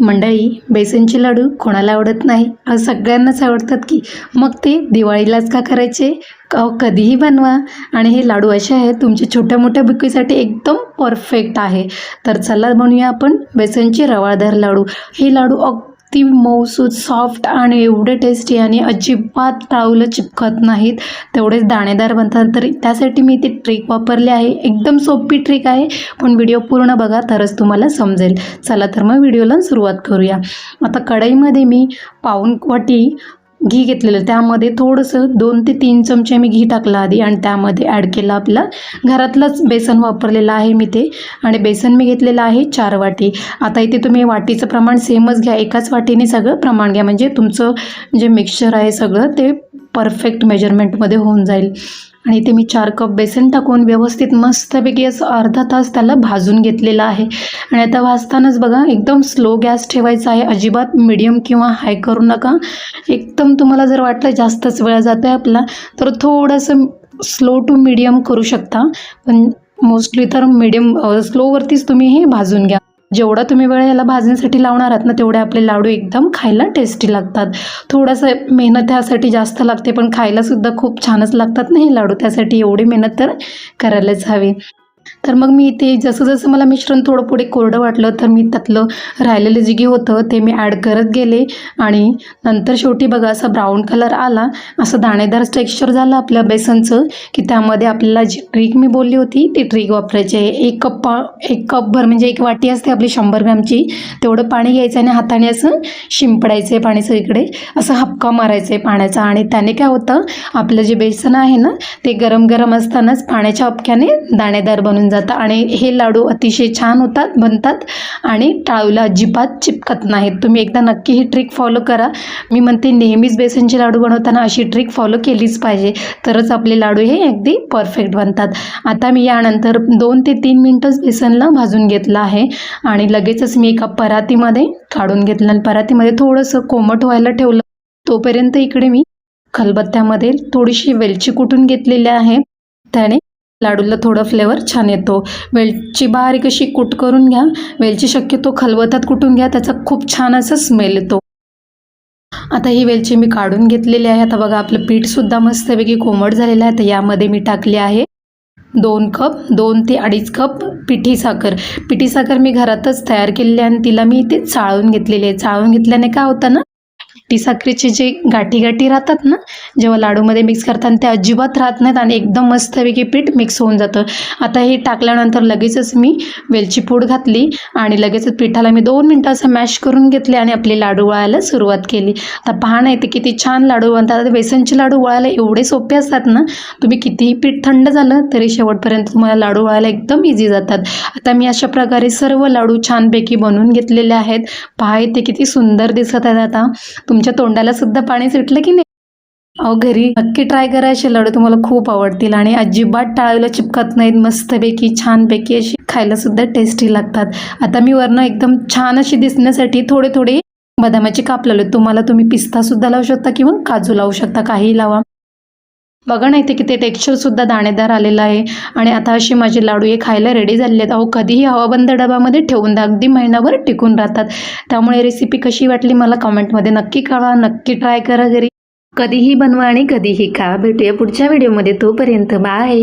मंडळी, बेसनचे लाडू कोणाला आवडत नाही? सगळ्यांनाच आवडतात की. मग ते दिवाळीलाच का करायचे? कधीही बनवा. आणि हे लाडू असे आहेत तुमच्या छोट्या मोठ्या बुकेसाठी एकदम परफेक्ट आहे. तर चला बनवूया आपण बेसनचे रवाळदार लाडू. हे लाडू अगदी मऊसूद, सॉफ्ट आणि एवढे टेस्टी आणि अजिबात टाळूला चिपकत नाहीत. तेवढेच दाणेदार बनतात. तर त्यासाठी मी ती ट्रिक वापरली आहे. एकदम सोपी ट्रिक आहे, पण व्हिडिओ पूर्ण बघा तरच तुम्हाला समजेल. चला तर मग व्हिडिओला सुरुवात करूया. आता कढईमध्ये मी पाऊण वाटी घी घेतलेलं, त्यामध्ये थोडंसं 2 ते 3 चमचे मी घी टाकलं आधी आणि त्यामध्ये ॲड केलं आपलं घरातलंच बेसन वापरलेलं आहे मी ते. आणि बेसन मी घेतलेलं आहे 4 वाटी. आता इथे तुम्ही वाटीचं प्रमाण सेमच घ्या, एकाच वाटीने सगळं प्रमाण घ्या, म्हणजे तुमचं जे मिक्सचर आहे सगळं ते परफेक्ट मेजरमेंटमध्ये होऊन जाईल. आणि इथे मी 4 कप बेसन टाकून व्यवस्थित मस्तपैकी असं अर्धा तास त्याला भाजून घेतलेलं आहे. आणि आता भाजतानाच बघा एकदम स्लो गॅस ठेवायचा आहे, अजिबात मीडियम किंवा हाय करू नका. एकदम तुम्हाला जर वाटलं जास्तच वेळ जातो आहे आपला, तर थोडंसं स्लो टू मीडियम करू शकता, पण मोस्टली तर मीडियम स्लोवरतीच तुम्ही हे भाजून घ्या. जेवढा तुम्ही वेळ याला भाजण्यासाठी लावणार आहात ना, तेवढे आपले लाडू एकदम खायला टेस्टी लागतात. थोडंसं मेहनत त्यासाठी जास्त लागते, पण खायलासुद्धा खूप छानच लागतात ना हे लाडू. त्यासाठी एवढी मेहनत तर करायलाच हवी. तर मग मी इथे जसं जसं मला मिश्रण थोडं पुढे कोरडं वाटलं, तर मी त्यातलं राहिलेलं जे घी होतं ते मी ॲड करत गेले. आणि नंतर शेवटी बघा असा ब्राऊन कलर आला, असं दाणेदार टेक्स्चर झालं आपल्या बेसनचं, की त्यामध्ये आपल्याला जी ट्रिक मी बोलली होती ती ट्रिक वापरायची आहे. 1 कपभर म्हणजे 1 वाटी असते आपली 100 ग्रॅमची, तेवढं पाणी घ्यायचं आणि हाताने असं शिंपडायचं आहे पाणी सगळीकडे, असं हपका मारायचं आहे पाण्याचा. आणि त्याने काय होतं, आपलं जे बेसन आहे ना ते गरम गरम असतानाच पाण्याच्या हपक्याने दाणेदार बनून जातं आणि हे लाडू अतिशय छान बनतात आणि टाळूला अजिबात चिपकत नाहीत. तुम्ही एकदा नक्की ही ट्रिक फॉलो करा. मी म्हणते नेहमीच बेसनचे लाडू बनवताना अशी ट्रिक फॉलो केलीच पाहिजे, तरच आपले लाडू हे अगदी परफेक्ट बनतात. आता मी यानंतर 2 ते 3 मिनटंच बेसनला भाजून घेतलं आहे आणि लगेचच मी एका परातीमध्ये काढून घेतलं आणि परातीमध्ये थोडंसं कोमट व्हायला ठेवलं. तोपर्यंत इकडे मी खलबत्त्यामध्ये थोडीशी वेलची कुटून घेतलेली आहे, त्याने लाडूला थोडा फ्लेवर छान येतो. वेलची बारीक अशी कूट करून घ्या. वेलची शक्यतो खलबत्त्यात कुटून घ्या, त्याचा खूप छान असा स्मेल येतो. आता ही वेलची मी काढून घेतलेली आहे. आता बघा आपलं पीठसुद्धा मस्तपैकी कोमट झालेलं आहे. तर यामध्ये मी टाकली आहे 2 ते 2.5 कप पिठी साखर. पिठी साखर मी घरातच तयार केलेली आहे आणि तिला मी इथे चाळून घेतलेली आहे. चाळून घेतल्याने काय होतं ना, पिठी साखरेचे जे गाठी राहतात ना, जेव्हा लाडूमध्ये मिक्स करताना ते अजिबात राहत नाहीत आणि एकदम मस्तपैकी पीठ मिक्स होऊन जातं. आता हे टाकल्यानंतर लगेचच मी वेलची पूड घातली आणि लगेचच पिठाला मी 2 मिनटं असं मॅश करून घेतले आणि आपले लाडू वळायला सुरुवात केली. आता पहा ना इथे किती छान लाडू बनतात. बेसनचे लाडू वळायला एवढे सोपे असतात ना, तुम्ही कितीही पीठ थंड झालं तरी शेवटपर्यंत तुम्हाला लाडू वळायला एकदम इझी जातात. आता मी अशा प्रकारे सर्व लाडू छानपैकी बनवून घेतलेले आहेत. पहा इथे किती सुंदर दिसत आहेत. आता तुमच्या तोंडाला सुद्धा पाणी सुटलं की नाही? घरी नक्की ट्राय करा. असे लाडू तुम्हाला खूप आवडतील आणि अजिबात टाळायला चिपकत नाहीत. मस्तपैकी छानपैकी अशी खायला सुद्धा टेस्टी लागतात. आता मी वरनं एकदम छान अशी दिसण्यासाठी थोडे बदामाचे काप लावले. तुम्ही पिस्ता सुद्धा लावू शकता किंवा काजू लावू शकता, काहीही लावा. बघा ना इथे किती टेक्स्चरसुद्धा दाणेदार आलेलं आहे. आणि आता असे माझे लाडू हे खायला रेडी झालेले आहेत. कधीही हवाबंद डब्यामध्ये ठेवून द्या, अगदी महिनाभर टिकून राहतात. त्यामुळे रेसिपी कशी वाटली मला कमेंटमध्ये नक्की कळवा. नक्की ट्राय करा घरी. कधीही बनवा आणि कधीही खा. भेटूया पुढच्या व्हिडिओमध्ये. तोपर्यंत बाय.